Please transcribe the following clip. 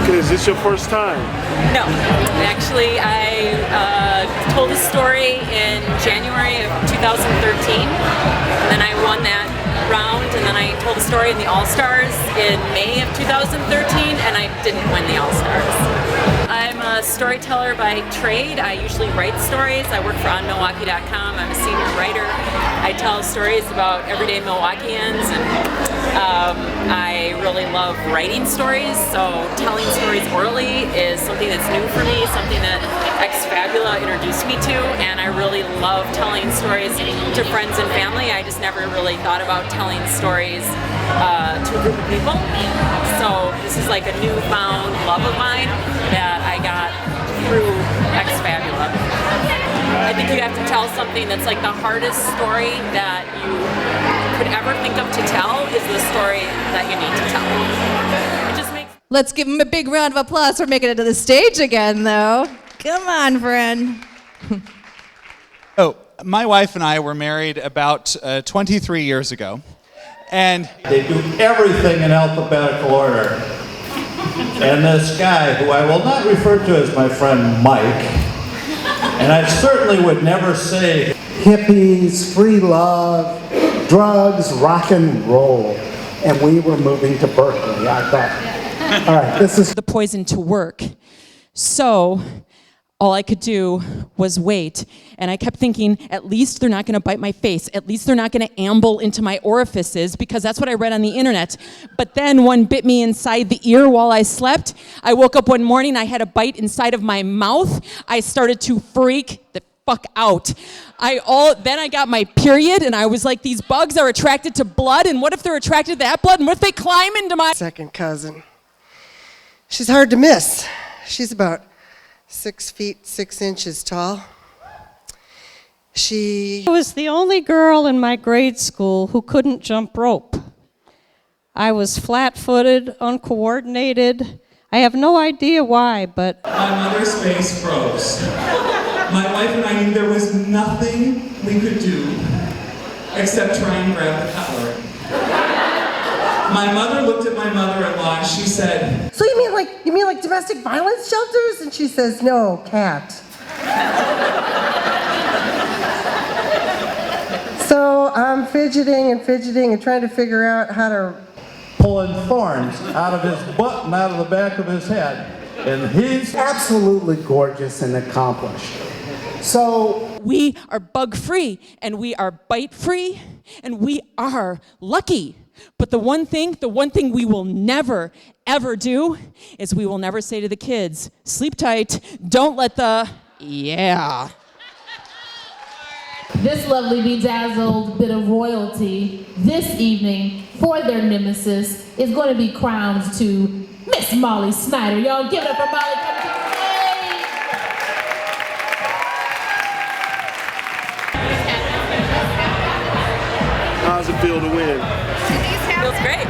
Is this your first time? No, actually, I told a story in January of 2013, and then I won that round, and then I told a story in the All-Stars in May of 2013, and I didn't win the All-Stars. I'm a storyteller by trade. I usually write stories. I work for OnMilwaukee.com. I'm a senior writer. I tell stories about everyday Milwaukeeans, and I really love writing stories, so telling stories orally is something that's new for me, something that Ex Fabula introduced me to, and I really love telling stories to friends and family. I just never really thought about telling stories to a group of people, so this is like a newfound love of mine that I got through Ex Fabula. I think you have to tell something that's like the hardest story that you could ever think of to tell is the story that you need to tell. It just makes. Let's give him a big round of applause for making it to the stage again, though. Come on, friend. Oh, my wife and I were married about 23 years ago, and they do everything in alphabetical order. And this guy, who I will not refer to as my friend Mike, and I certainly would never say hippies, free love, drugs, rock and roll. And we were moving to Berkeley. I thought, all right, this is the poison to work. So all I could do was wait. And I kept thinking, at least they're not going to bite my face. At least they're not going to amble into my orifices, because that's what I read on the internet. But then one bit me inside the ear while I slept. I woke up one morning, I had a bite inside of my mouth. I started to freak the fuck out. Then I got my period, and I was like, these bugs are attracted to blood, and what if they're attracted to that blood, and what if they climb into my second cousin? She's hard to miss. She's about 6 feet 6 inches tall. I was the only girl in my grade school who couldn't jump rope. I was flat-footed, uncoordinated. I have no idea why, but my mother's face froze. My wife and I knew there was nothing we could do except try and grab the cutlery. My mother looked at my mother-in-law and she said, "So you mean like domestic violence shelters?" And she says, "No, cat." So I'm fidgeting and trying to figure out how to pulling thorns out of his butt and out of the back of his head. And he's absolutely gorgeous and accomplished. So we are bug-free, and we are bite-free, and we are lucky. But the one thing we will never, ever do is we will never say to the kids, sleep tight, don't let the, yeah. This lovely bedazzled bit of royalty this evening for their nemesis is going to be crowned to Miss Molly Snyder. Y'all give it up for Molly coming to the stage. How's it feel to win? Feels great.